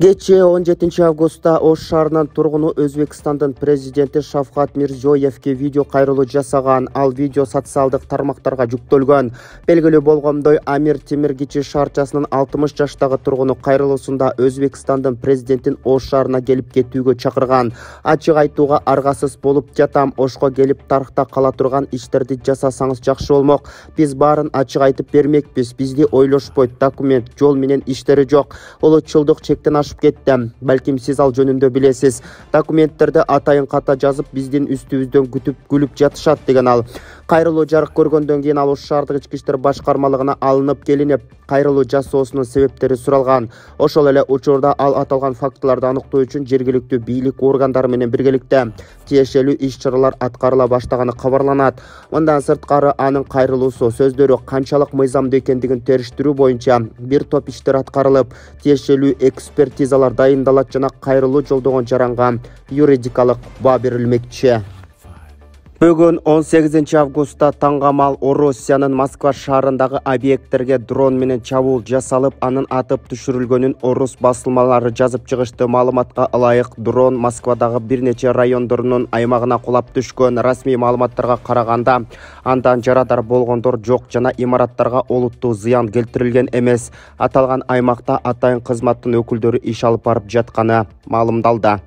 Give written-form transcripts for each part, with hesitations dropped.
Кечээ 17 августта Ош шаарынын тургуну Өзбекстандын президенти Шавкат Мирзиёевке видео кайрылуу жасаган. Ал видео социалдык тармактарга жүктөлгөн. Белгилүү болгондой, Амир Темир Кичи шаарчасынын 60 жаштагы тургуну кайрылуусунда Өзбекстандын президентин Ош шаарына келип кетүүгө чакырган. Ачык айтууга аргасыз болуп жатам. Ошко келип тарыхта кала турган иштерди жасасаңыз жакшы болмок. Биз баарын ачык айтып бермекпиз. Бизди ойлошпойт, документ, жол менен иштери жок. Улутчулдук чектен ашып кетти. Балким сиз ал жөнүндө билесиз. Документтерди атайын ката жазып, биздин үстүбүздөн күтүп күлүп жатышат деген ал. Кайрылуу жарык көргөндөн кийин ал Ош шаардык ички иштер башкармалыгына алынып келинип, кайрылуу жасоосунун себептери суралган. Ошол эле учурда ал аталган фактыларды аныктоо үчүн жергиликтүү бийлик органдары менен биргеликте тиешелүү иш-чаралар аткарыла баштаганы кабарланат. Мындан сырткары анын кайрылуусу сөздөрү канчалык мыйзамдуу экендигин териштирүү боюнча бир топ иштер аткарылып, тиешелүү экспертизалар дайындалат жана кайрылуу жолдогон жаранга юридикалык баа берилмекчи. Бүгүн 18 августта таңгамал Орусиянын Москва шаарындагы объекттерге дрон менен чабуул жасалып, анын атып түшүрүлгөнүн орус басылмалары жазып чыгышты. Маалыматка ылайык, дрон Москвадагы бир нече райондорунун аймагына кулап түшкөн. Расмий маалыматтарга караганда, андан жарадар болгондор жок жана имараттарга олуттуу зыян келтирилген эмес. Аталган аймакта атайын кызматтын өкүлдөрү иш алып барып жатканы маалымдалды.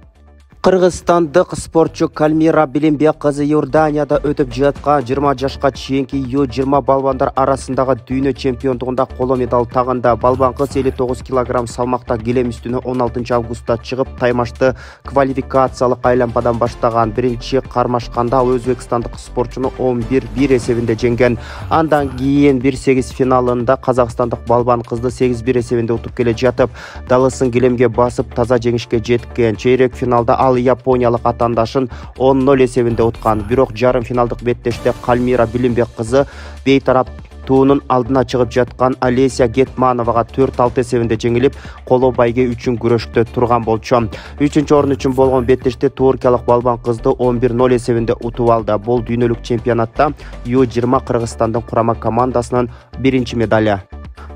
Кыргызстандык спортчу Калмира Билимбек кызы Иорданияда өтүп жаткан 20 жашка чейинки Ю-20 балбандар арасындагы дүйнө чемпиондугунда коло медаль тагында. Балбан кыз 59 кг салмакта килем үстүнө 16 августта чыгып, таймашты квалификациялык айланмадан баштаган. Биринчи кармашканда өзбекстандык спортчуну 11-1 эсебинде жеңген. Андан кийин 1-8 финалында казакстандык балбан кызды 8-1 эсебинде утуп келе жатып, далысын килемге басып таза жеңишке жеткен. Чейрек финалда ал япониялык атаандашын 10-0 эсебинде уткан. Бирок жарым финалдык беттеште Калмира Билимбек кызы бейтарап туунун алдына чыгып жаткан Олеся Гетмановага 4-6 эсебинде жеңилип, коло байге үчүн күрөштө турган болчу. 3-чү орун үчүн болгон беттеште туркиялык балбан кызды 11-0 эсебинде утуп алды. Бул дүйнөлүк чемпионатта Ю-20 Кыргызстандын курама командасынын биринчи медали.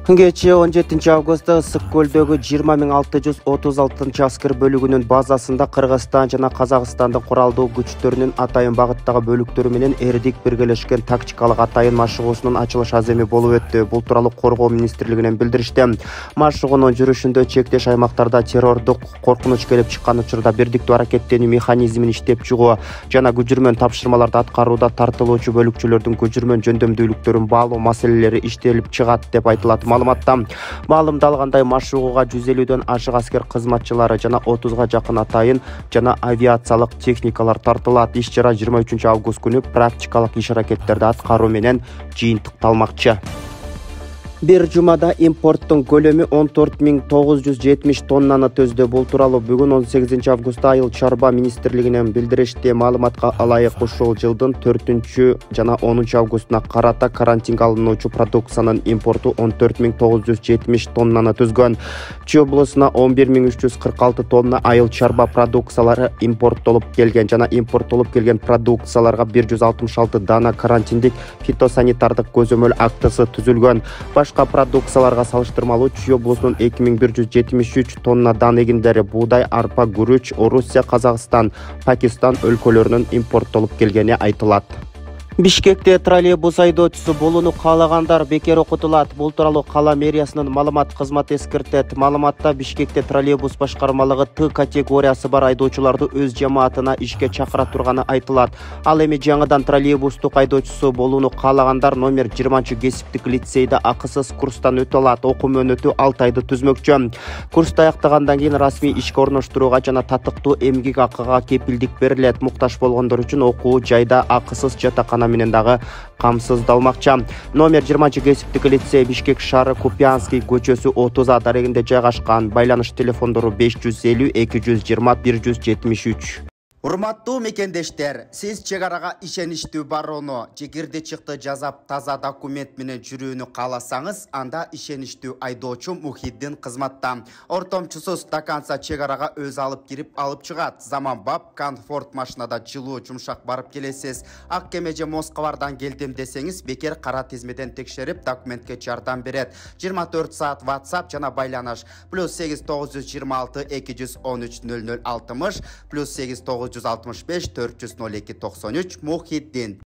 Кечээ 17 августта Ысык көлдөгү 20636 аскер бөлүгүнүн базасында Кыргызстан жана Казакстандын куралдуу күчтөрүнүн атайын багыттагы бөлүктөрү менен эрдик биргелешкен тактикалык атайын машыгуусунун ачылыш аземи болуп өттү. Бул тууралуу Коргоо министрлигинен билдиришти. Машыгуунун жүрүшүндө чектеш аймактарда террордук коркунуч келип чыккан учурда бирдиктүү аракеттенүү механизмин иштеп чыгуу жана көжүрмөн тапшырмаларды аткарууда тартылуучу бөлүкчөлөрдүн көжүрмөн жөндөмдүүлүктөрүн баалоо маселелери иштелип чыгат деп айтылат. Маалыматта маалымдалгандай, машыгууга 150дөн ашык аскер кызматчылары жана 30га жакын атайын жана авиациялык техникалар тартылат. Иш-чара 23 август күнү практикалык иш-аракеттерди аткаруу менен жыйынтыкталмакчы. Бир жумада импорттун көлөмү 14970 тоннаны төздү. Бул тууралуу бүгүн 18 августта Айыл чарба министрлигинен билдиришти. Маалыматка ылайык, ушул жылдын 4 жана 10 августуна карата карантинге алынуучу продукциянын импорту 14970 тоннаны түзгөн. Чүй облусуна 11346 тонна айыл чарба продукциялары импорттолуп келген жана импорттолуп келген продукцияларга 166 дана карантиндик фитосанитардык көзөмөл актысы түзүлгөн. Башка продукцияларга салыштырмалуу Чүй облусунун 2173 тонна дан эгиндери, буудай, арпа, күрүч Орусия, Казакстан, Пакистан өлкөлөрүнөн импорттолуп келгени айтылат. Бишкекте троллейбус айдоочусу болууну каалагандар бекер окутулат. Бул тууралуу кала мэриясынын маалымат кызматы эскертет. Маалыматта Бишкекте троллейбус башкармалыгы Т категориясы бар айдоочуларды өз жамаатына ишке чакыра турганы айтылат. Ал эми жаңыдан троллейбустук айдоочусу болууну каалагандар номер 20 кесиптик лицейде акысыз курстан өтө алат. Окуу мөөнөтү 6 айды түзмөкчү. Курсту аяктагандан кийин расмий ишке орноштурууга жана татыктуу эмгек акыга кепилдик берилет. Муктаж болгондор үчүн окуу жайда акысыз жатакана менен дагы камсыздалмакчы. Номер 20 кесиптик лицей Бишкек шаары Купянский көчөсү 30А дарегинде жайгашкан. Байланыш телефондору 550 220 173. Урматтуу мекендештер, сиз чек арага ишеничтүү барууну, жекирде чыкты жазап таза документ менен жүрүүнү кааласаңыз, анда ишеничтүү айдоочу Мухиддин кызматта. Ортомчусуз до конца чек арага өз алып кирип алып чыгат. Заманбап комфорт машинада жылуу жумшак барып келесиз. Ак кеме же Москвардан келдим десеңиз, бекер кара тизмеден текшерип документке жардам берет. 24 саат WhatsApp жана байланыш. +8 926 213 0060 +8 965 402 93 Мухиддин.